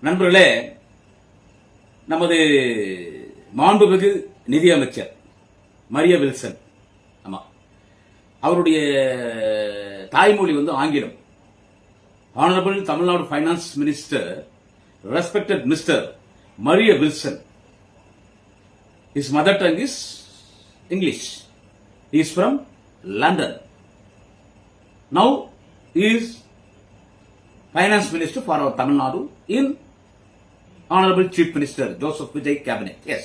நண்பர்களே, நமது மாண்புமிகு நிதியமைச்சர் மரிய வில்சன், ஆமா, அவருடைய தாய்மொழி ஆங்கிலம். Honourable Tamil Nadu finance minister respected mister Maria Wilson. His mother tongue is English. He is from London. Now he is finance minister for our Tamil Nadu in Honorable Chief Minister Joseph Vijay cabinet. Yes.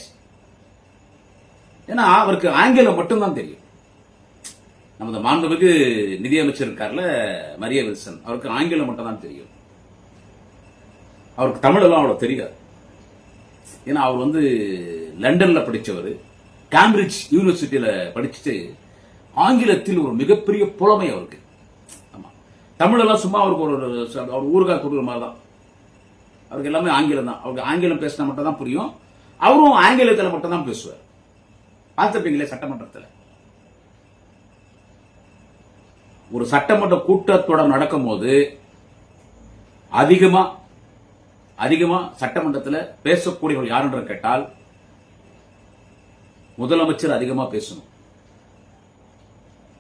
ஏன்னா அவருக்கு ஆங்கிலம் மட்டும்தான் தெரியும். நமது மாண்புமிகு நிதியமைச்சர் இருக்கார்ல Maria Wilson, அவருக்கு ஆங்கிலம் மட்டும் தான் தெரியும். அவருக்கு தமிழ் எல்லாம் அவ்வளவு தெரியாது. ஏன்னா அவர் லண்டன்ல படிச்சவர், கேம்பிரிட்ஜ் யூனிவர்சிட்டியில படிச்சுட்டு ஆங்கிலத்தில் ஒரு மிகப்பெரிய புலமை அவருக்கு. ஆமா, தமிழ் எல்லாம் சும்மா அவருக்கு அவர் ஊருக்காக கொடுக்குற மாதிரி தான். அவருக்கு எல்லாமே ஆங்கிலம் தான். அவருக்கு ஆங்கிலம் பேசினா மட்டும் தான் புரியும். அவரும் ஆங்கிலத்தில் மட்டும் தான் பேசுவார். பார்த்துப்பீங்களே, சட்டமன்றத்தில் ஒரு சட்டமன்ற கூட்டத்தொடர் நடக்கும் போது அதிகமா சட்டமன்றத்தில் பேசக்கூடியவர்கள் யார் என்று கேட்டால் முதலமைச்சர் அதிகமா பேசணும்.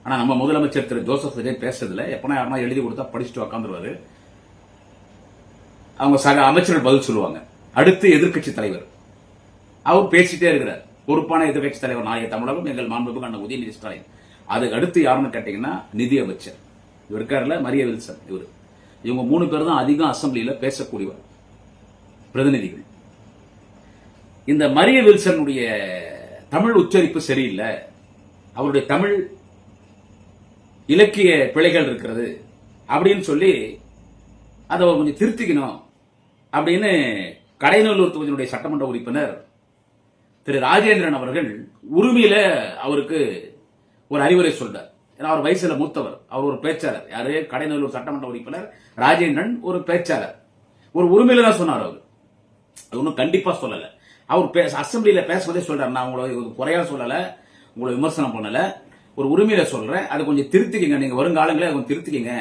ஆனா நம்ம முதலமைச்சர் திரு ஜோசப் விஜய் பேசுறதுல எப்பனா யாருன்னா எழுதி கொடுத்தா படிச்சுட்டு உட்காந்துருவாரு. அவங்க சக அமைச்சர்கள் பதில் சொல்லுவாங்க. அடுத்து எதிர்க்கட்சி தலைவர் அவர் பேசிட்டே இருக்கிறார். பொறுப்பான எதிர்க்கட்சி தலைவர் நாளைய தமிழகம் எங்கள் மாண்புமிகு அண்ணன் உதயநிதி ஸ்டாலின். அதுக்கு அடுத்து யாருன்னு கேட்டீங்கன்னா நிதி அமைச்சர் இவர் இருக்காருல மரிய வில்சன். இவங்க 3 பேர் தான் அதிகம் அசம்பிளியில பேசக்கூடியவர் பிரதிநிதிகள். இந்த மரிய வில்சனுடைய தமிழ் உச்சரிப்பு சரியில்லை, அவருடைய தமிழ் இலக்கிய பிழைகள் இருக்கிறது அப்படின்னு சொல்லி அதை கொஞ்சம் திருத்திக்கணும் அப்படின்னு கடைநல்லூர் தொகுதியினுடைய சட்டமன்ற உறுப்பினர் திரு ராஜேந்திரன் அவர்கள் உரிமையில அவருக்கு ஒரு அறிவுரை சொல்றார். ஏன்னா அவர் வயசுல மூத்தவர், அவர் ஒரு பேச்சாளர். யாரு? கடைநல்லூர் சட்டமன்ற உறுப்பினர் ராஜேந்திரன் ஒரு பேச்சாளர். ஒரு உரிமையில தான் சொன்னார். அவர் அது ஒன்றும் கண்டிப்பா சொல்லல. அவர் அசம்பிளியில பேசுவதே சொல்றாரு, நான் உங்களை குறையா சொல்லல, உங்களை விமர்சனம் பண்ணல, ஒரு உரிமையில சொல்றேன், அதை கொஞ்சம் திருத்திக்கிங்க, நீங்க வருங்காலங்களே கொஞ்சம் திருத்திக்கிங்க,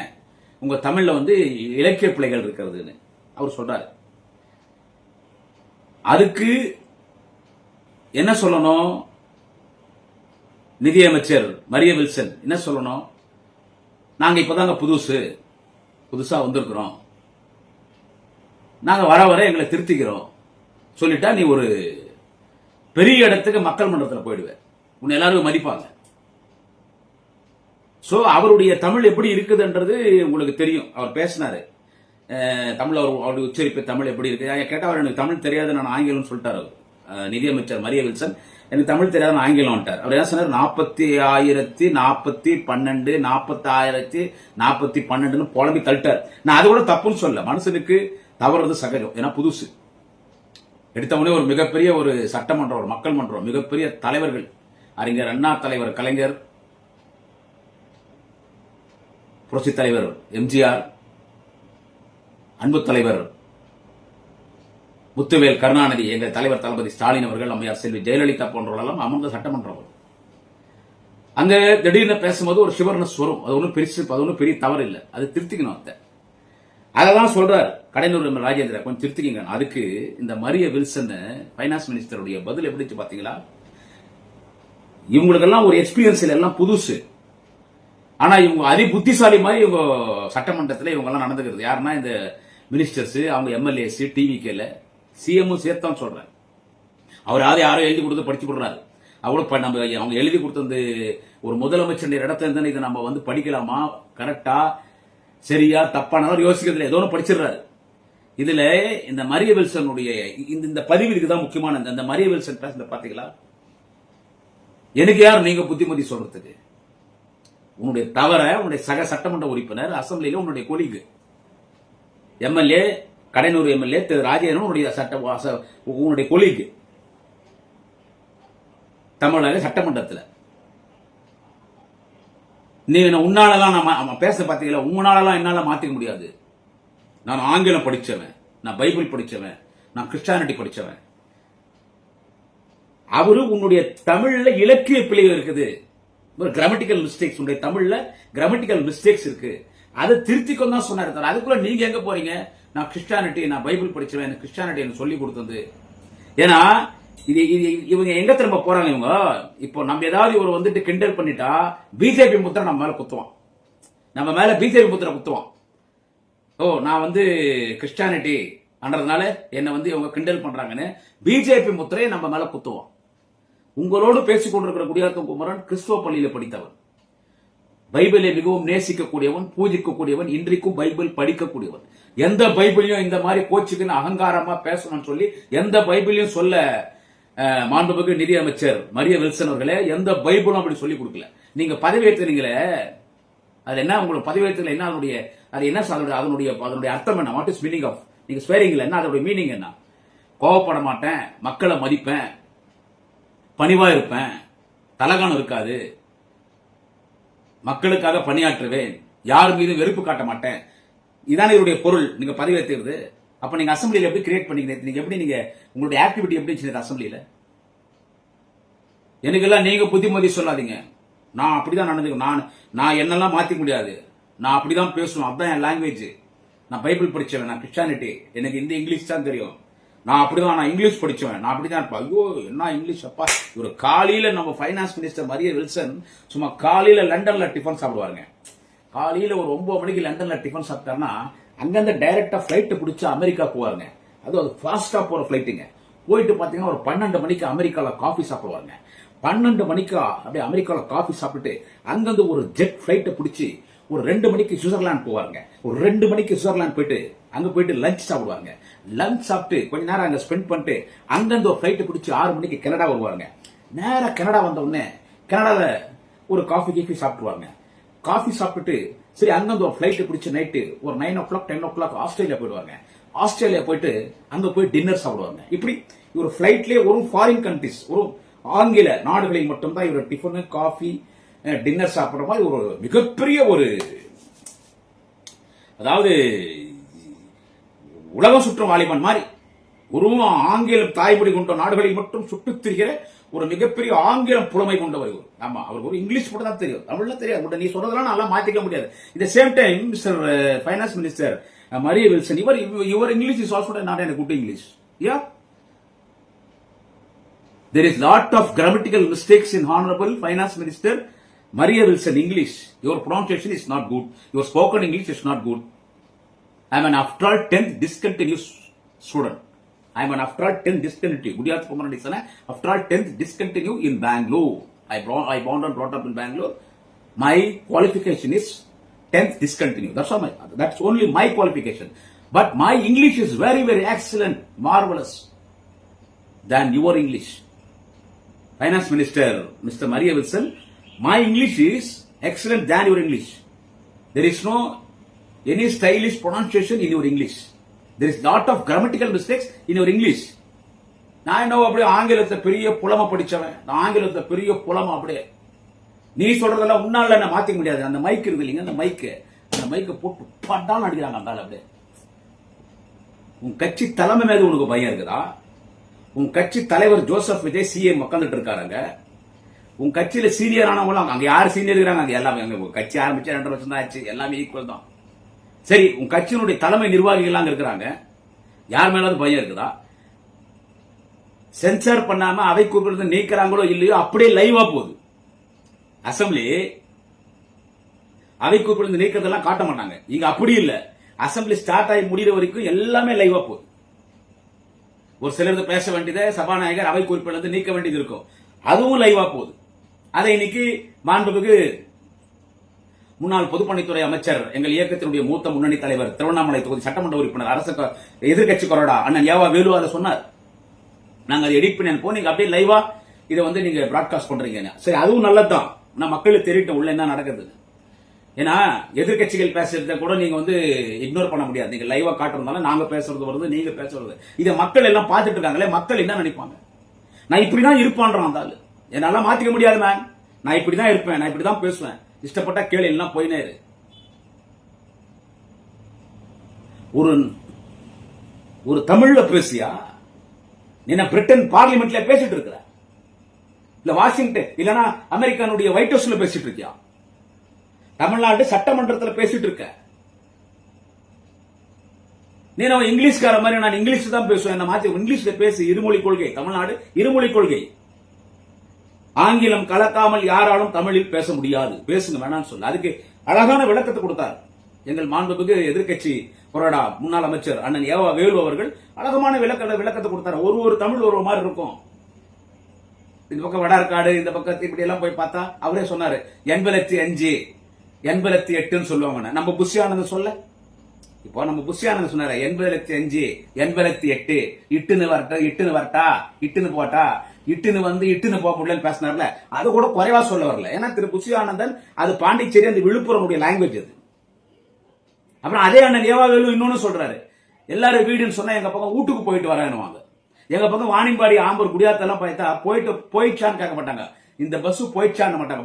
உங்க தமிழ்ல இலக்கிய பிழைகள் இருக்கிறதுன்னு அவர் சொல்றாரு. அதுக்கு என்ன சொல்லணும்? நிதியமைச்சர் மரிய வில்சன் என்ன சொல்லணும்? நாங்க இப்பதாங்க புதுசா வந்திருக்கிறோம், நாங்க வர எங்களை திருத்திக்கிறோம் சொல்லிட்டா நீ ஒரு பெரிய இடத்துக்கு மக்கள் மன்றத்தில் போயிடுவேன், உன்னை எல்லாரும் மதிப்பாங்க. சோ அவருடைய தமிழ் எப்படி இருக்குதுன்றது உங்களுக்கு தெரியும். அவர் பேசினாரு தமிழ், அவருடைய உச்சரிப்பு தமிழ் எப்படி இருக்கு கேட்டா அவர் எனக்கு தமிழ் தெரியாது, நான் ஆங்கிலம் சொல்லிட்டாரு. அவர் நிதியமைச்சர் மரிய வில்சன் எனக்கு தமிழ் தெரியாத நான் ஆங்கிலம் வந்துட்டார். அவர் என்ன சொன்னார்? 40,040,12 40,040,12 புலம்பி தள்ளிட்டார். நான் அது கூட தப்புன்னு சொல்ல, மனுஷனுக்கு தவறுறது சகஜம். ஏன்னா புதுசு எடுத்தவனே ஒரு மிகப்பெரிய ஒரு சட்டமன்றம், ஒரு மக்கள் மன்றம், மிகப்பெரிய தலைவர்கள், அறிஞர் அண்ணா, தலைவர் கலைஞர், புரட்சி தலைவர் எம்ஜிஆர், அன்பு தலைவர் முத்துவேல் கருணாநிதி, எங்கள் தலைவர் தளபதி ஸ்டாலின் அவர்கள், அம்மையார் செல்வி ஜெயலலிதா போன்றவர்களெல்லாம் அமர்ந்த சட்டமன்றம். அங்க திடீர்னு பேசும்போது ஒரு சிவர்னஸ் வரும். அது ஒன்றும் பெரிய தவறு இல்லை, அது திருத்திக்கணும். அதெல்லாம் சொல்றாரு கடைநல்லூர் ராஜேந்திரன், கொஞ்சம் திருத்திக்கிங்க. அதுக்கு இந்த மரிய வில்சன் பைனான்ஸ் மினிஸ்டருடைய பதில் எப்படி பாத்தீங்களா? இவங்களுக்கெல்லாம் ஒரு எக்ஸ்பீரியன்ஸ் எல்லாம் புதுசு. ஆனா இவங்க அதி புத்திசாலி மாதிரி இவங்க சட்டமன்றத்தில் இவங்க எல்லாம் நடந்துக்கிறது. யாருன்னா இந்த மினிஸ்டர்ஸ், அவங்க எம்எல்ஏஸ், டிவிகேல சிஎம் சேர்த்தான் சொல்றேன். அவர் யாரோ எழுதி கொடுத்து படிச்சு கொடுறாரு. அவ்வளவு நம்ம அவங்க எழுதி கொடுத்தது ஒரு முதலமைச்சர் இடத்துல இருந்தா இதை நம்ம படிக்கலாமா, கரெக்டா சரியா தப்பானதான் யோசிக்கிறது, ஏதோ ஒன்று படிச்சிடுறாரு. இதுல இந்த மரிய வில்சனுடைய இந்த பதிவு இருக்குதான் முக்கியமான. இந்த மரிய வில்சன் பேசுறத பாத்தீங்களா? எனக்கு யார் நீங்க புத்திமதி சொல்றதுக்கு? உன்னுடைய தவற உன்னுடைய சக சட்டமன்ற உறுப்பினர், அசம்பிளியில உன்னுடைய கொலிகு எம்எல்ஏ, கடைநூறு எம்எல்ஏ திரு ராஜேந்திரன் உன்னுடைய கொலிகு தமிழக சட்டமன்றத்தில். நீ உன்னாலலாம் நான் பேச பாத்தீங்களா? உங்களாலலாம் என்னால மாத்திக்க முடியாது. நான் ஆங்கிலம் படிச்சவன், நான் பைபிள் படிச்சவன், நான் கிறிஸ்டியானிட்டி படிச்சவன். அவரு உன்னுடைய தமிழ்ல இலக்கிய பிழைகள் இருக்குது, ஒரு கிராமட்டிக்கல் மிஸ்டேக்ஸ், உடைய தமிழ்ல கிராமட்டிக்கல் மிஸ்டேக்ஸ் இருக்கு, அதை திருத்திக்கொண்டு தான் சொன்னாரு. அதுக்குள்ள நீங்க எங்க போறீங்க? நான் கிறிஸ்டியானிட்டி, நான் பைபிள் படிச்சவன், எனக்கு கிறிஸ்டியானிட்டி எனக்கு சொல்லி கொடுத்தது. ஏன்னா இது இவங்க எங்க திரும்ப போறாங்க இவங்க? இப்போ நம்ம ஏதாவது ஒரு வந்துட்டு கிண்டல் பண்ணிட்டா பிஜேபி முத்திரை நம்ம மேல குத்துவான், நம்ம மேல பிஜேபி முத்திரை குத்துவான். ஓ நான் வந்து கிறிஸ்டியானிட்டி அன்றதுனால என்ன வந்து இவங்க கிண்டல் பண்றாங்கன்னு பிஜேபி முத்திரையை நம்ம மேல குத்துவான். உங்களோடு பேசிக் கொண்டிருக்கிற குடியாத்தம் குமரன் கிறிஸ்துவ பள்ளியில படித்தவன், பைபிளை மிகவும் நேசிக்கக்கூடியவன், பூஜிக்கக்கூடியவன், இன்றைக்கும் பைபிள் படிக்கக்கூடியவன். எந்த பைபிளையும் இந்த மாதிரி கோச்சுக்குன்னு அகங்காரமா பேசணும்னு சொல்லி எந்த பைபிளையும் சொல்ல மாண்புமிகு நிதி அமைச்சர் மரிய வில்சன் அவர்களே எந்த பைபிளும் அப்படி சொல்லி கொடுக்கல. நீங்க பதவியேற்றீங்களே, அது என்ன உங்களுக்கு பதவியேற்றல என்ன, அதனுடைய அது என்ன அதனுடைய அர்த்தம் என்ன? வாட் இஸ் மீனிங் ஆஃப் நீங்க ஸ்வேரிங்ல என்ன அதோட மீனிங் என்ன? கோவப்பட மாட்டேன், மக்களை மதிப்பேன், பணிவா இருப்பேன், தலகானம் இருக்காது, மக்களுக்காக பணியாற்றுவேன், யார் மீது வெறுப்பு காட்ட மாட்டேன், இதான இதனுடைய பொருள். நீங்க பதவியேற்றது அப்ப நீங்க அசம்பிளியில எப்படி கிரியேட் பண்ணீங்க? நீங்க எப்படி நீங்க உங்களுடைய ஆக்டிவிட்டி எப்படி இருந்துச்சு அசம்பிளியில? எனக்கெல்லாம் நீங்க புத்திமதி சொல்லாதீங்க. நான் அப்படிதான் நடந்துக்க, நான் என்னெல்லாம் மாத்திக்க முடியாது, நான் அப்படிதான் பேசுவேன், அதுதான் என் லாங்குவேஜ். நான் பைபிள் படிச்சவன், நான் கிறிஸ்டியானிட்டி, எனக்கு இந்த இங்கிலீஷ் தான் தெரியும், நான் அப்படிதான், நான் இங்கிலீஷ் படிச்சவன், நான் அப்படிதான் இருப்பேன். ஐயோ என்ன இங்கிலீஷ் அப்பா! ஒரு காலையில நம்ம பைனான்ஸ் மினிஸ்டர் மரிய வில்சன் சும்மா காலையில லண்டன்ல டிஃபன் சாப்பிடுவாருங்க. காலையில ஒரு 9 மணிக்கு லண்டன்ல டிஃபன் சாப்பிட்டாருன்னா அங்கிருந்து டைரக்டா பிளைட் பிடிச்சு அமெரிக்கா போவாருங்க. அது ஃபாஸ்டா போற பிளைட்டுங்க. போயிட்டு பாத்தீங்கன்னா ஒரு 12 மணிக்கு அமெரிக்கால காஃபி சாப்பிடுவாங்க. 12 மணிக்கு அப்படியே அமெரிக்கால காஃபி சாப்பிட்டு அங்கிருந்து ஒரு ஜெட் பிளைட்டை பிடிச்சி ஒரு 2 மணிக்கு சுவிட்சர்லாந்து போவாருங்க. ஒரு 2 மணிக்கு சுவிட்சர்லாந்து போயிட்டு அங்க போயிட்டு லஞ்ச் சாப்பிடுவாங்க. லஞ்ச் சாப்பிட்டு கொஞ்ச நேரம் அங்க ஸ்பெண்ட் பண்ணிட்டு அங்கிருந்து ஒரு பிளைட் பிடிச்சி 6 மணிக்கு கனடா வருவாங்க. நேரா கனடா வந்த உடனே கனடால ஒரு காஃபி சாப்பிடுவாங்க. காஃபி சாப்பிட்டுட்டு சரி அங்கிருந்து ஒரு பிளைட் பிடிச்சி நைட்டு ஒரு 9 o'clock 10 o'clock ஆஸ்திரேலியா போயிடுவாங்க. ஆஸ்திரேலியா போயிட்டு அங்க போய் டின்னர் சாப்பிடுவாங்க. இப்படி இவர் பிளைட்லயே ஒரு ஃபாரின் கண்ட்ரிஸ், ஒரு ஆங்கில நாடுகளில் மட்டும்தான் இவர் டிஃபன் காஃபி டின்னர் சாப்பிடுற மாதிரி ஒரு மிகப்பெரிய ஒரு, அதாவது உலகம் சுற்றும் வாலிபன் மாதிரி ஒரு ஆங்கிலம் தாய்மொழி கொண்ட நாடுகளில் மட்டும் சுட்டுத் திரிகிற ஒரு மிகப்பெரிய ஆங்கிலம் புலமை கொண்டவர் இவர். ஆமா, அவருக்கு ஒரு இங்கிலீஷ் மட்டும் தான் தெரியும், தமிழ்ல தெரியாது. நீ சொல்றதெல்லாம் நல்லா மாத்திக்க முடியாது. இந்த same time mister finance minister Maria Wilson, your English is also not a good English. Yeah, there is lot of grammatical mistakes in honorable finance minister Maria Wilson English. Your pronunciation is not good, your spoken English is not good. I am an after all 10th discontinuous student. I am an after all 10th discontinue. Gudiyath Kumaran is an after all 10th discontinue in Bangalore. I born and brought up in Bangalore. My qualification is 10th discontinue. That's only my qualification. But my English is very, very excellent, marvelous than your English. Finance Minister, Mr. Maria Wilson, my English is excellent than your English. There is no any stylish pronunciation in your English. There is lot of grammatical mistakes in your English. நான் என்ன அப்படியே ஆங்கிலத்தை பெரிய புலமை படிச்சவன், நான் ஆங்கிலத்தை பெரிய புலமை அப்படியே. நீ சொல்றதெல்லாம் உன்னால என்ன மாத்திக்க முடியாது. அந்த மைக் இருக்கு இல்லைங்க, அந்த மைக்கை போட்டு பட்டாலும் அடிக்கிறாங்க அந்த அப்படியே. உன் கட்சி தலைமை மேல உனக்கு பயம் இருக்குதா? உன் கட்சி தலைவர் ஜோசப் விஜய் சிஎம் உட்காந்துட்டு இருக்காருங்க. உன் கட்சியில சீனியர் ஆனவங்களும் அங்க யாரு சீனியர் இருக்கிறாங்க? அங்க எல்லாமே கட்சி ஆரம்பிச்சு 2 வருஷம் தான் ஆச்சு, எல்லாமே ஈக்குவல் தான். சரி, உன் கட்சியினுடைய தலைமை நிர்வாகிகள் அங்க இருக்கிறாங்க, யார் மேலாவது பயம் இருக்குதா? சென்சார் பண்ணாம அவை கூப்பிடுறது நீக்கிறாங்களோ இல்லையோ அப்படியே லைவா போகுது. அசம்பிளி அவை கூப்பிடுறது நீக்கிறதெல்லாம் காட்ட மாட்டாங்க. இங்க அப்படி இல்ல, அசம்பிளி ஸ்டார்ட் ஆகி முடிகிற வரைக்கும் எல்லாமே லைவா போகுது. ஒரு சிலர் பேச வேண்டியதை சபாநாயகர் அவை குறிப்பிலிருந்து நீக்க வேண்டியது இருக்கும், அதுவும் லைவா போகுது. அதை இன்னைக்கு மாண்புமிகு முன்னாள் பொதுப்பணித்துறை அமைச்சர், எங்கள் இயக்கத்தினுடைய மூத்த முன்னணி தலைவர், திருவண்ணாமலை தொகுதி சட்டமன்ற உறுப்பினர், அரசு எதிர்கட்சி கொறடா அண்ணன் ஏவா வேலு அதை சொன்னார். நாங்க அதை எடிட் பண்ணி அனுப்போம், நீங்க அப்படியே லைவா இதை வந்து நீங்க பிராட்காஸ்ட் பண்றீங்க. சரி, அதுவும் நல்லதுதான். நான் மக்களுக்கு தெரியட்டும் உள்ள என்ன நடக்குது. ஏன்னா எதிர்கட்சிகள் பேசுறத கூட நீங்க வந்து இக்னோர் பண்ண முடியாது. நீங்க லைவா காட்டுறதுனால நாங்க பேசுறது வருது, நீங்க பேசுறது, இதை மக்கள் எல்லாம் பார்த்துட்டு இருக்காங்களே, மக்கள் என்ன நினைப்பாங்க? நான் இப்படிதான் இருப்பான்றான் அந்த ஆளு. என்னால மாத்திக்க முடியாது மேன், நான் இப்படிதான் இருப்பேன், நான் இப்படிதான் பேசுவேன், இஷ்டப்பட்ட கேள்வி எல்லாம் போயினே இரு. ஒரு தமிழ்ல பேசியா? என்ன பிரிட்டன் பார்லிமெண்ட்ல பேசிட்டு இருக்கிற? இல்ல வாஷிங்டன் இல்லனா அமெரிக்கானுடைய ஒயிட் ஹவுஸ்ல பேசிட்டு இருக்கியா? தமிழ்நாடு சட்டமன்றத்தில் பேசிட்டு இருக்க? நீ நம்ம இங்கிலீஷ்கார மாதிரி நான் இங்கிலீஷ் தான் பேசுவேன், என்ன மாத்தி இங்கிலீஷ்ல பேசு. இருமொழி கொள்கை, தமிழ்நாடு இருமொழி கொள்கை. ஆங்கிலம் கலக்காமல் யாராலும் தமிழில் பேச முடியாது, பேசுங்க வேணாம்னு சொல்ல. அதுக்கு அழகான விளக்கத்தை கொடுத்தார் எங்கள் மாண்புமிகு எதிர்க்கட்சி கொறடா முன்னாள் அமைச்சர் அண்ணன் ஏவா வேலு அவர்கள். அழகமான விளக்கத்தை கொடுத்தார். ஒரு தமிழ் ஒரு மாதிரி இருக்கும். இந்த பக்கம் வடார்காடு, இந்த பக்கத்து இப்படி எல்லாம் போய் பார்த்தா அவரே சொன்னாரு 85 88 சொல்லுவாங்க. நம்ம புஷியானந்த சொல்ல, இப்போ நம்ம புஷியானந்த சொன்னாரு 85 88 இட்டுன்னு போட்டா இட்டுன்னு போக முடியலன்னு பேசினார்ல, அது கூட குறைவா சொல்ல வரல. ஏன்னா திரு புஷி ஆனந்தன் அது பாண்டிச்சேரி அந்த விழுப்புரம் லாங்குவேஜ் அது. அப்புறம் அதே அண்ணன் ஏவாவேலு இன்னொன்னு சொல்றாரு, எல்லாரும் வீடுன்னு சொன்னா எங்க பக்கம் வீட்டுக்கு போயிட்டு வரேன்னுவாங்க. எங்க பக்கம் வாணிம்பாடி ஆம்பூர் குடியாத்தெல்லாம் பார்த்தா போயிடுச்சான்னு கேட்க மாட்டாங்க, இந்த பஸ் போயிடுச்சான்னு மாட்டாங்க,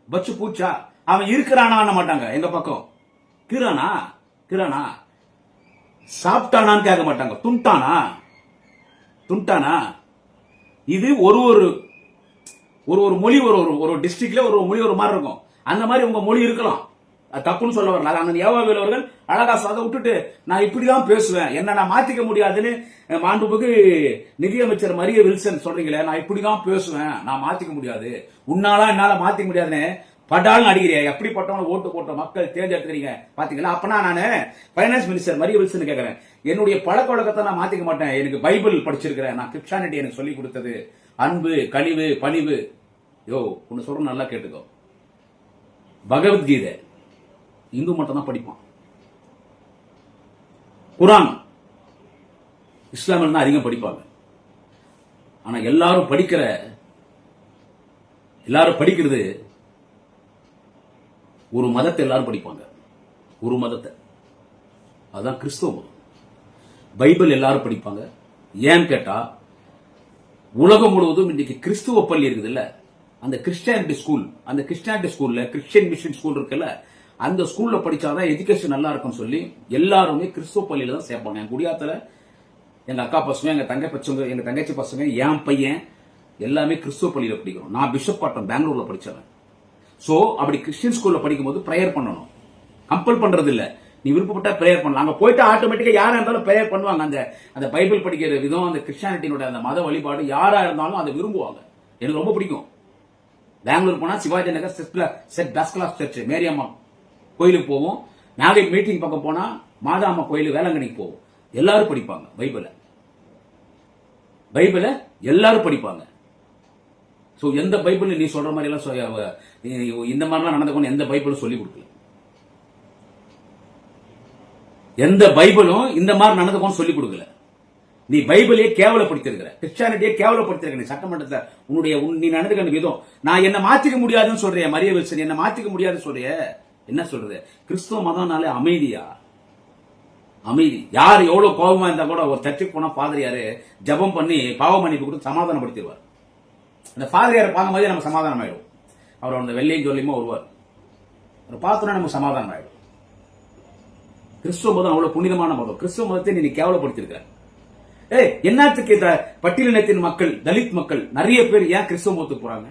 பஸ் பூச்சா அவன் இருக்கிறானா மாட்டாங்க. எங்க பக்கம் கிரானா சாப்பிட்டானான்னு கேட்க மாட்டாங்க, துண்டானா. இது ஒரு மொழி ஒரு டிஸ்ட்ரிக்ட்ல ஒரு மொழி ஒரு மாதிரி இருக்கும். அந்த மாதிரி உங்க மொழி இருக்கலாம், தப்புன்னு சொல்ல வரல. அந்த ஏவாவேலு அவர்கள் அழகா அதை விட்டுட்டு நான் இப்படிதான் பேசுவேன், என்ன நான் மாத்திக்க முடியாதுன்னு மாண்புமிகு நிதியமைச்சர் மரிய வில்சன் சொல்றீங்களே, நான் இப்படிதான் பேசுவேன், நான் மாத்திக்க முடியாது, உன்னால என்னால மாத்திக்க முடியாதுன்னு படாலும் அடிக்கிறீங்க. எப்படிப்பட்டவங்க ஓட்டு போட்ட மக்கள் தேர்ந்தெடுக்கிறீங்க பாத்தீங்களா? அப்பனா நான் பைனான்ஸ் மினிஸ்டர் மரிய வில்சன் கேட்கிறேன், என்னுடைய பழக்க வழக்கத்தை நான் மாத்திக்க மாட்டேன், எனக்கு பைபிள் படிச்சிருக்கிறேன், நான் கிறிஸ்டியானிட்டி எனக்கு சொல்லி கொடுத்தது அன்பு, கனிவு, பணிவு. ஒன்னு சொல்ற நல்லா கேட்டுக்கோ, பகவத்கீதை இந்து மட்டும் தான் படிப்பான், குரான் இஸ்லாமில் தான் அதிகம் படிப்பாங்க. ஆனா எல்லாரும் படிக்கிறது ஒரு மதத்தை எல்லாரும் படிப்பாங்க, ஒரு மதத்தை, அதுதான் கிறிஸ்துவ மதம். பைபிள் எல்லாரும் படிப்பாங்க. ஏன்னு கேட்டா உலகம் முழுவதும் இன்னைக்கு கிறிஸ்துவ பள்ளி இருக்குது இல்ல, அந்த கிறிஸ்டியானிட்டி ஸ்கூல்ல கிறிஸ்டியன் மிஷன் ஸ்கூல் இருக்குல்ல, அந்த ஸ்கூல்ல படிச்சாதான் எஜுகேஷன் நல்லா இருக்கும்னு சொல்லி எல்லாருமே கிறிஸ்துவ பள்ளியில தான் சேர்ப்பாங்க. என் குடியாத்துல எங்க அக்கா பசங்க, எங்க தங்கச்சி பசங்க, என் பையன் எல்லாமே கிறிஸ்துவ பள்ளியில படிக்கிறோம். நான் பிஷப் பாட்டம் பெங்களூர்ல படிச்சவன். சோ அப்படி கிறிஸ்டியன் ஸ்கூல்ல படிக்கும் போது பிரேயர் பண்ணணும், கம்பல் பண்றது இல்ல, நீ விருப்பப்பட்டா பிரேயர் பண்ணலாம். அங்க போயிட்டு ஆட்டோமேட்டிக்கா யாரா இருந்தாலும் பிரேயர் பண்ணுவாங்க. அந்த பைபிள் படிக்கிற விதம், அந்த கிறிஸ்டியானிட்டியோட அந்த மத வழிபாடு யாரா இருந்தாலும் அதை விரும்புவாங்க. எனக்கு ரொம்ப பிடிக்கும். பெங்களூர் போனா Shivaji Nagar set best class search Mariyamma கோயிலுக்கு போவோம். நாகை மீட்டிங் பக்கம் போனா மாதாம்மா கோயில் வேளாங்கண்ணிக்கு போவோம். எல்லாரும் படிப்பாங்க பைபிளை எல்லாரும் படிப்பாங்க. சோ எந்த பைபிள் நீ சொல்ற மாதிரி எல்லாம் இந்த மாதிரிலாம் நடந்துக்கணும் எந்த பைபிளும் சொல்லி கொடுக்கல. எந்த பைபிளும் இந்த மாதிரி நடந்துக்கணும் சொல்லி கொடுக்கல. நீ பைபிளையே கேவலப்படுத்திருக்கிற, கிறிஸ்டியானிட்டியே கேவலப்படுத்திருக்க. நீ சட்டமன்றத்தில் நீ நடந்துக்கிற விதம், நான் என்ன மாத்திக்க முடியாதுன்னு சொல்றேன். மரிய வில்சன் என்ன மாத்திக்க முடியாதுன்னு சொல்றிய, என்ன சொல்றது? கிறிஸ்துவ மதம்னாலே அமைதி. யார் எவ்வளவு கோபமா இருந்தா கூட ஒரு சர்ச்சுக்கு போனா பாதிரியாரு ஜபம் பண்ணி பாவ மன்னிப்பு கொடுத்து சமாதானப்படுத்திடுவார். அந்த பாதிரியாரை பார்க்கும் போதே நம்ம சமாதானம் ஆயிடும். அவர் அந்த வெள்ளையும் சொல்லியுமா வருவார், அவர் பார்த்தோன்னா நம்ம சமாதானம் ஆயிடும். கிறிஸ்துவ மதம் அவ்வளவு புனிதமான மதம். கிறிஸ்துவ மதத்தை நீ கேவலப்படுத்திருக்க. என்னத்துக்கு பட்டியலினத்தின் மக்கள், தலித் மக்கள் நிறைய பேர் ஏன் கிறிஸ்துவ மதத்துக்கு போறாங்க?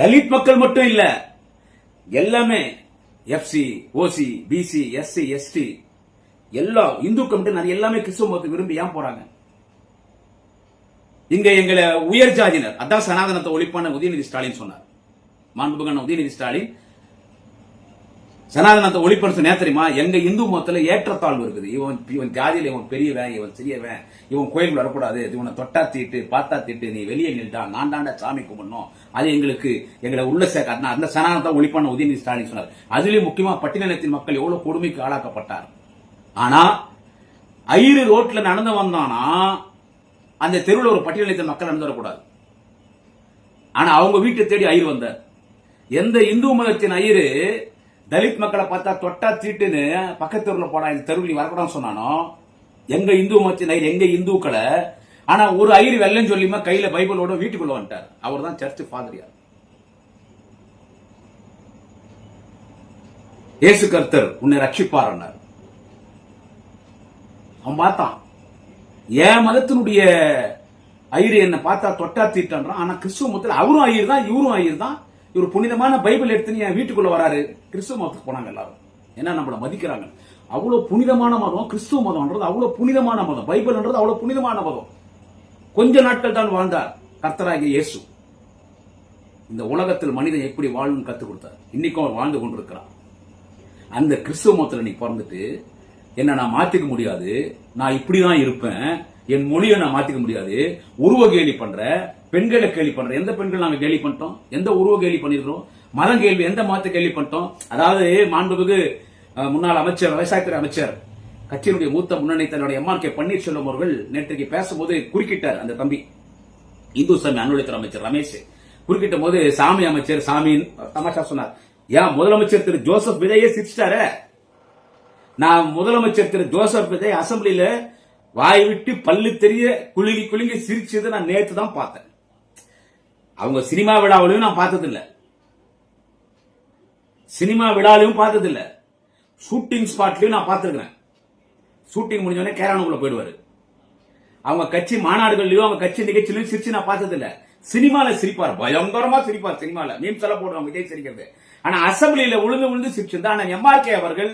தலித் மக்கள் மட்டும் இல்ல, எல்லாமே எஃப்சி, ஓசி, பிசி, எஸ்சி, எஸ்டி எல்லா இந்து கமிட்டி எல்லாமே கிறிஸ்துவ மதத்தை விரும்பி ஏன் போறாங்க? இங்க எங்களை உயர் ஜாதியினர், அதான் சனாதனத்தை ஒழிப்பான உதயநிதி ஸ்டாலின் சொன்னார். மாண்புமிகு உதயநிதி ஸ்டாலின் சனாதனத்தை ஒழிப்பன்னு நேரம் தெரியுமா? எங்க இந்து மதத்துல ஏற்றத்தாழ்வு இருக்குது. இவன் ஜாதியில இவன் பெரியவன், இவன் சிறியவன், இவன் கோயில் வரக்கூடாது, இவனை தொட்டா தீட்டு பார்த்தா தீட்டு, நீ வெளியே நின்றா நான் தாண்டா சாமி கும்பிடணும், அது எங்களை உள்ள சேர்க்க அந்த சனாதனத்தை ஒழிப்பான உதயநிதி ஸ்டாலின் சொன்னார். அதுலயும் முக்கியமா பட்டியலினத்தின் மக்கள் எவ்வளவு கொடுமைக்கு ஆளாக்கப்பட்டார். ஆனா ஐரு ரோட்ல நடந்து வந்தானா அந்த தெருவில் ஒரு பட்டியலினத்தின் மக்கள் நடந்து வரக்கூடாது. ஆனா அவங்க வீட்டை தேடி ஐயர் வந்தார். எந்த இந்து மதத்தின் ஐயரு தலித் மக்களை பார்த்தா தொட்டா தீட்டுன்னு பக்கத்தூர்ல போனா இந்த தெருவில் வரக்கூடாதுன்னு சொன்னானோ, எங்க இந்து மதத்தின் ஐயர், எங்க இந்துக்களை, ஆனா ஒரு ஐயர் வெள்ளம் சொல்லியுமா கையில பைபிளோட வீட்டுக்குள்ள வந்துட்டார். அவர் தான் சர்ச் ஃபாதரியார். இயேசு கர்த்தர் உன்னை ரட்சிப்பார். அவன் பார்த்தான், என் மதத்தினுடைய ஐயர் என்ன பார்த்தா தொட்டா தீட்டான். ஆனா கிறிஸ்துவ மதத்தில் அவரும் ஐயர் தான், இவரும் ஐயர் தான். இவர் புனிதமான பைபிள் எடுத்து என் வீட்டுக்குள்ள வராரு. கிறிஸ்துவ மதத்துக்கு போனாங்க எல்லாரும். ஏன்னா நம்மள மதிக்கிறாங்க. அவ்வளவு புனிதமான மதம். கிறிஸ்துவ மதம்ன்றது அவ்வளவு புனிதமான மதம். பைபிள்ன்றது அவ்வளவு புனிதமான மதம். கொஞ்ச நாட்கள் தான் வாழ்ந்தார் கர்த்தராகிய இயேசு. இந்த உலகத்தில் மனிதன் எப்படி வாழணும்னு கத்துக் கொடுத்தார். இன்னைக்கும் அவர் வாழ்ந்து கொண்டிருக்கிறார். அந்த கிறிஸ்துவ மதத்தில் நீ பிறந்துட்டு என்ன நான் மாத்திக்க முடியாது, நான் இப்படிதான் இருப்பேன், என் மொழியை நான் மாத்திக்க முடியாது, உருவ கேலி பண்ற, பெண்களை கேலி பண்ற. எந்த பெண்கள் நாங்க கேலி பண்ணிட்டோம்? எந்த உருவ கேலி பண்ணிருக்கிறோம்? மதம் கேள்வி எந்த மதத்தை கேள்வி பண்ணிட்டோம்? அதாவது மாண்புமிகு முன்னாள் அமைச்சர், விவசாயத்துறை அமைச்சர், கட்சியினுடைய மூத்த முன்னணி தலைவர் எம்.ஆர்.கே. பன்னீர்செல்வம் அவர்கள் நேற்றைக்கு பேசும்போது குறுக்கிட்டார். அந்த தம்பி இந்து சமய அலுவலகத்துறை அமைச்சர் ரமேஷ் குறுக்கிட்ட போது சாமி அமைச்சர் சாமியின் தமாஷா சொன்னார். ஏன் முதலமைச்சர் திரு ஜோசப் விஜயே சிரிச்சிட்டாரு. நான் முதலமைச்சர் திரு ஜோசப் விஜய் அசம்பிளியில வாய் விட்டு பல்லு தெரிய குலுங்கி குலுங்கி சிரிச்சது நான் நேற்று தான் பார்த்தேன். அவங்க சினிமா விழாவிலையும் நான் பார்த்ததில்லை, சினிமா விழாவிலையும் பார்த்ததில்லை, ஷூட்டிங் ஸ்பாட்லயும் நான் பார்த்திருக்கிறேன். ஷூட்டிங் முடிஞ்சோடனே கேரானுக்குள்ள போயிடுவாரு. அவங்க கட்சி மாநாடுகள்லயும் அவங்க கட்சி நிகழ்ச்சியிலும் சிரிச்சு நான் பார்த்ததில்ல. சினிமால சிரிப்பார், பயங்கரமா சிரிப்பார். சினிமால மீம்ஸ் எல்லாம் போடுவாங்க விஜய் சிரிக்கிறது. ஆனா அசம்பிளியில உழுந்து சிரிச்சிருந்தா. ஆனா எம்.ஆர்.கே. அவர்கள்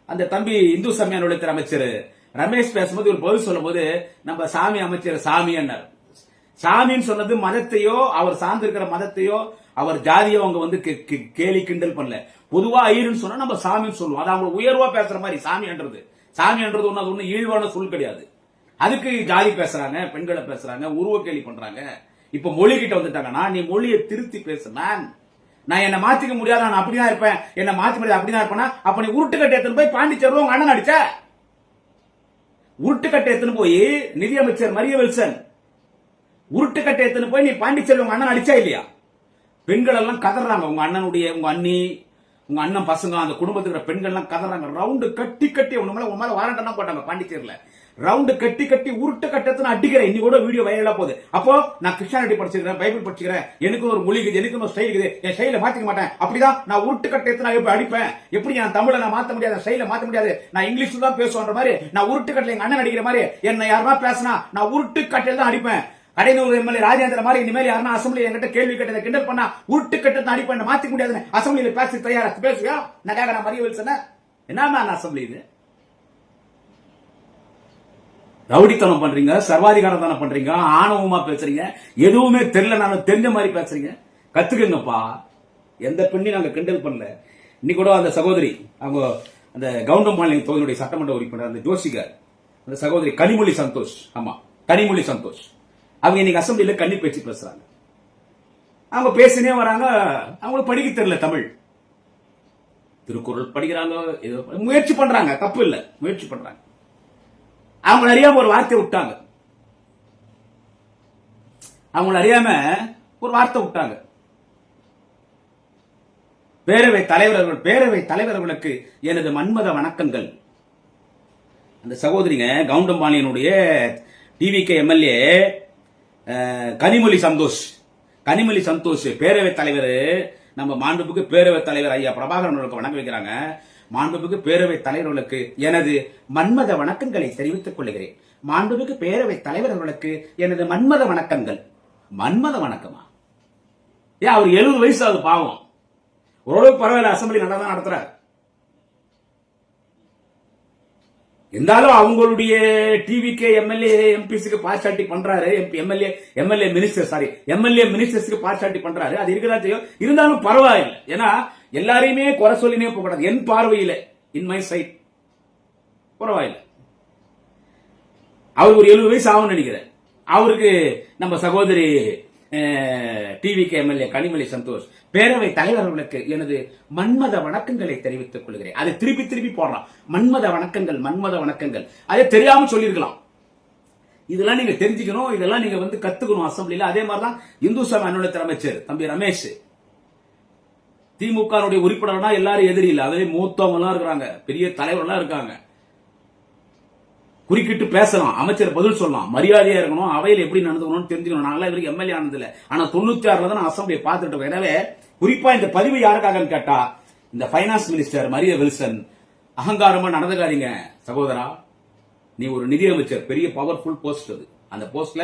அந்த தம்பி இந்து சமய அலுவலகத்துறை அமைச்சர் ரமேஷ் பேசும்போது ஒரு பதில் சொல்லும் போது நம்ம சாமி அமைச்சர் சாமி என்னார். சாமின்னு சொன்னது மதத்தையோ அவர் சார்ந்திருக்கிற மதத்தையோ அவர் ஜாதியோ அவங்க வந்து கேலி கிண்டல் பண்ணல. பொதுவா ஐயர்னு சொன்னா நம்ம சாமின்னு சொல்லுவோம். அது அவங்க உயர்வா பேசுற மாதிரி சாமின்றது. சாமின்றது ஒன்னு ஈழ்வான சொல் கிடையாது. அதுக்கு ஜாதி பேசுறாங்க, பெண்களை பேசுறாங்க, உருவ கேலி பண்றாங்க. இப்ப மொழி கிட்ட வந்துட்டாங்கன்னா நீ மொழியை திருத்தி பேசு. நான் என்ன மாத்திக்க முடியாது, நான் அப்படிதான் இருப்பேன், என்ன மாத்த முடியாது அப்படிதான் இருப்பேன்னா அப்ப நீ உருட்டுக்கட்டை எடுத்துன்னு போய் பாண்டிச்சேரி உங்க அண்ணன் அடிச்ச உருட்டுக்கட்டை எடுத்துன்னு போய் நிதியமைச்சர் மரிய வில்சன் உருட்டுக்கட்டை எடுத்துன்னு போய் நீ பாண்டிச்சேரி உங்க அண்ணன் அடிச்சா இல்லையா? பெண்கள் எல்லாம் கதறாங்க. உங்க அண்ணனுடைய உங்க அண்ணி உங்க அண்ணன் பசங்க அந்த குடும்பத்துக்கு பெண்கள் எல்லாம் கதறாங்க. ரவுண்டு கட்டி உன் மேல வாரண்டா போட்டாங்க பாண்டிச்சேரியில. ரவுண்டு கட்டி உருட்டு கட்டத்தை அடிக்கிறேன். இன்னி கூட வீடியோ வைரலா போகுது. அப்போ நான் கிறிஸ்டியானிட்டி படிச்சிருக்கேன், பைபிள் படிச்சிருக்கேன், எனக்கு ஒரு மொழி இருக்குது, எனக்கு ஒரு ஸ்டைல் இருக்குது, என் ஸ்டைல மாத்திக்க மாட்டேன். அப்படிதான் நான் உருட்டு கட்டத்தை நான் எப்படி அடிப்பேன்? எப்படி நான் தமிழை நான் மாத்த முடியாது, ஸ்டைல மாத்த முடியாது, நான் இங்கிலீஷ்ல தான் பேசுவான்ற மாதிரி நான் உருட்டு கட்டல எங்க அண்ணன் அடிக்கிற மாதிரி என்ன யாருமா பேசினா நான் உருட்டு கட்டையில தான் அடிப்பேன். கடைநூறு எம்எல்ஏ ராஜேந்திர மாதிரி இனிமேல் யாருன்னா அசம்பிளி என்கிட்ட கேள்வி கேட்டதை கிண்டல் பண்ணா உருட்டு கட்டத்தை அடிப்பேன், மாத்திக்க முடியாது. அசம்பிளியில பேச தயாரா பேசுவியா? நான் மரிய வில்சன் என்ன அசம்பிளி இது? ரவுடித்தனம் பண்றீங்க, சர்வாதிகாரத்தனம் பண்றீங்க, ஆணவமா பேசுறீங்க, எதுவுமே தெரியல நான் தெரிஞ்ச மாதிரி பேசுறீங்க. கத்துக்கங்கப்பா. எந்த பெண்ணையும் நாங்க கிண்டல் பண்ணல. இன்னைக்கு கூட அந்த சகோதரி அவங்க அந்த கவுண்டம்பாளையம் தொகுதியுடைய சட்டமன்ற உறுப்பினர் அந்த ஜோசிகர் அந்த சகோதரி கனிமொழி சந்தோஷ், ஆமா கனிமொழி சந்தோஷ், அவங்க இன்னைக்கு அசம்பிளியில கன்னி பேச்சு பேசுறாங்க. அவங்க பேசினே வராங்க. அவங்களுக்கு படிக்க தெரியல தமிழ். திருக்குறள் படிக்கிறாங்க, முயற்சி பண்றாங்க, தப்பு இல்ல, முயற்சி பண்றாங்க. அவங்க அறியாம ஒரு வார்த்தை விட்டாங்க. அவங்க அறியாம ஒரு வார்த்தை விட்டாங்க. பேரவை தலைவர்களுக்கு எனது மன்மத வணக்கங்கள். அந்த சகோதரிங்க கவுண்டம்பாளையனுடைய டிவிகே எம்எல்ஏ கனிமொழி சந்தோஷ் பேரவை தலைவர், நம்ம மாண்புமிகு பேரவை தலைவர் ஐயா பிரபாகரன் அவர்களுக்கு வணக்கம் வைக்கிறாங்க. மாண்புமிகு பேரவை தலைவர்களுக்கு எனது மன்மத வணக்கங்களை தெரிவித்துக் கொள்கிறேன். மாண்புமிகு பேரவை தலைவர்களுக்கு எனது மன்மத வணக்கங்கள். மன்மத வணக்கமா? ஏன் அவர் 70 வயசு ஆகுது பாவம். ஓரளவுக்கு பரவாயில்ல, அசம்பிளி நல்லா தான் நடத்துறாரு. இருந்தாலும் அவங்களுடைய டிவிகே எம்எல்ஏ எம்பிஸ்க்கு பார்ஷாலிட்டி பண்றாரு. எம்எல்ஏ மினிஸ்டர்ஸ்க்கு பார்ஷாலிட்டி பண்றாரு. அது இருக்கதான் செய்யும். இருந்தாலும் பரவாயில்லை. ஏன்னா எல்லாரையுமே குறை சொல்லினே போகக்கூடாது. என் பார்வையில, இன் மை சைட் பரவாயில்லை. அவருக்கு ஒரு 70 வயசு ஆகும்னு நினைக்கிறேன். அவருக்கு நம்ம சகோதரி டிவிகே எம்எல்ஏ கனிமொழி சந்தோஷ் பேரவை தலைவர்களுக்கு எனது மன்மத வணக்கங்களை தெரிவித்துக் கொள்கிறேன். அதை திருப்பி போடுறான். மன்மத வணக்கங்கள். அதை தெரியாம சொல்லிருக்கலாம். இதெல்லாம் நீங்க தெரிஞ்சுக்கணும், இதெல்லாம் நீங்க வந்து கத்துக்கணும் அசம்பிளில. அதே மாதிரிதான் இந்து சமய அலுவலகத்துறை அமைச்சர் தம்பி ரமேஷ், திமுக உறுப்பினர்னா எல்லாரும் எதிரி இல்ல, அதே மூத்தவங்க எல்லாம் இருக்கிறாங்க, பெரிய தலைவர்கள்லாம் இருக்காங்க. குறுக்கிட்டு பேசலாம், அமைச்சர் பதில் சொல்லலாம், மரியாதையா இருக்கணும், அவையில் எப்படி நடந்துக்கணும்னு தெரிஞ்சுக்கணும். நாங்களாம் இவருக்கு எம்எல்ஏ ஆனதில்லை, ஆனா 96ல தான் அசம்பிளியை பார்த்துட்டு. எனவே குறிப்பா இந்த பதிவு யாருக்காக கேட்டா இந்த பைனான்ஸ் மினிஸ்டர் மரிய வில்சன் அகங்காரமா நடந்துக்காதீங்க சகோதரா. நீ ஒரு நிதியமைச்சர், பெரிய பவர்ஃபுல் போஸ்ட் அது. அந்த போஸ்ட்ல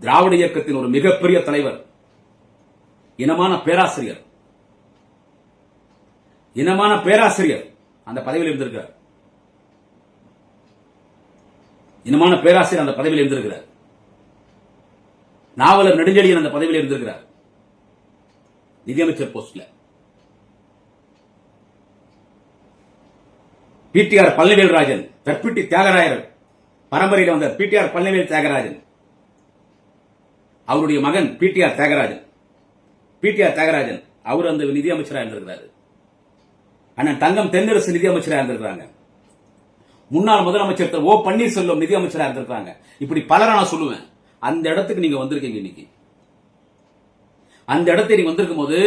திராவிட இயக்கத்தின் ஒரு மிகப்பெரிய தலைவர், இனமான பேராசிரியர் அந்த பதவியில் இருந்திருக்கார். இனமான பேராசிரியர் அந்த பதவியில் இருந்திருக்கிறார். நாவலர் நெடுஞ்செழியன் அந்த பதவியில் இருந்திருக்கிறார், நிதியமைச்சர் போஸ்ட்ல. பிடிஆர் பழனிவேல்ராஜன், தற்பிட்டி தியாகராயர் பரம்பரையில் வந்த பிடிஆர் பழனிவேல் தியாகராஜன், அவருடைய மகன் பிடிஆர் தியாகராஜன் அவர் அந்த நிதியமைச்சராக இருந்திருக்கிறார். அண்ணன் தங்கம் தென்னரசு நிதியமைச்சராக இருந்திருக்கிறாங்க. முன்னாள் முதலமைச்சர் ஓ பன்னீர்செல்வம் நிதியமைச்சராக இருந்திருக்காங்க. இப்படி பலரை நான் சொல்லுவேன். அந்த இடத்துக்கு நீங்க வந்திருக்கீங்க. இன்னைக்கு அந்த இடத்தை நீங்க வந்திருக்கும் போது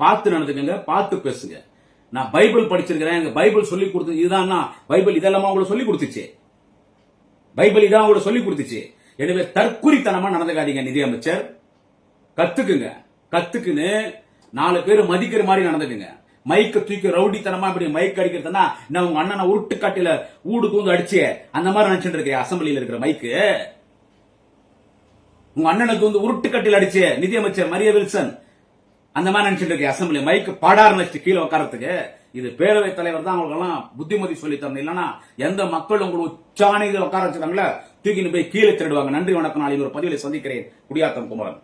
பார்த்து நடந்துக்கங்க, பார்த்து பேசுங்க. நான் பைபிள் படிச்சிருக்கிறேன், எங்க பைபிள் சொல்லி கொடுத்து இதுதான் பைபிள் இதெல்லாம் உங்களுக்கு சொல்லி கொடுத்துச்சு. பைபிள் இதான் உங்களுக்கு சொல்லி கொடுத்துச்சு. எனவே தற்குறித்தனமா நடந்துக்காதீங்க. நிதியமைச்சர் கத்துக்குன்னு 4 பேர் மதிக்கிற மாதிரி நடந்துக்குங்க. மைக்க தூக்கி ரவுடித்தனமா இப்படி மைக் அடிக்கிறதுனா நான் உங்க அண்ணனை உருட்டு காட்டில ஊடு தூந்து அடிச்சே அந்த மாதிரி நினைச்சிட்டு இருக்கேன். அசம்பிளியில் இருக்கிற மைக்கு உங்க அண்ணனுக்கு வந்து உருட்டு கட்டில் அடிச்சே நிதியமைச்சர் மரிய வில்சன் அந்த மாதிரி நினைச்சிட்டு இருக்கேன். அசம்பிளி மைக்கு பாடார் நினைச்சு கீழே உட்காரத்துக்கு இது பேரவைத் தலைவர் தான் உங்களுக்கு எல்லாம் புத்திமதி சொல்லி தரணும். இல்லன்னா எந்த மக்கள் உங்களுக்கு உச்சாணிகள் உட்கார வச்சிருக்காங்களோ தூக்கின்னு போய் கீழே திருடுவாங்க. நன்றி, வணக்கம். நாளைக்கு ஒரு பதிவில் சந்திக்கிறேன். குடியாத்தம் குமரன்.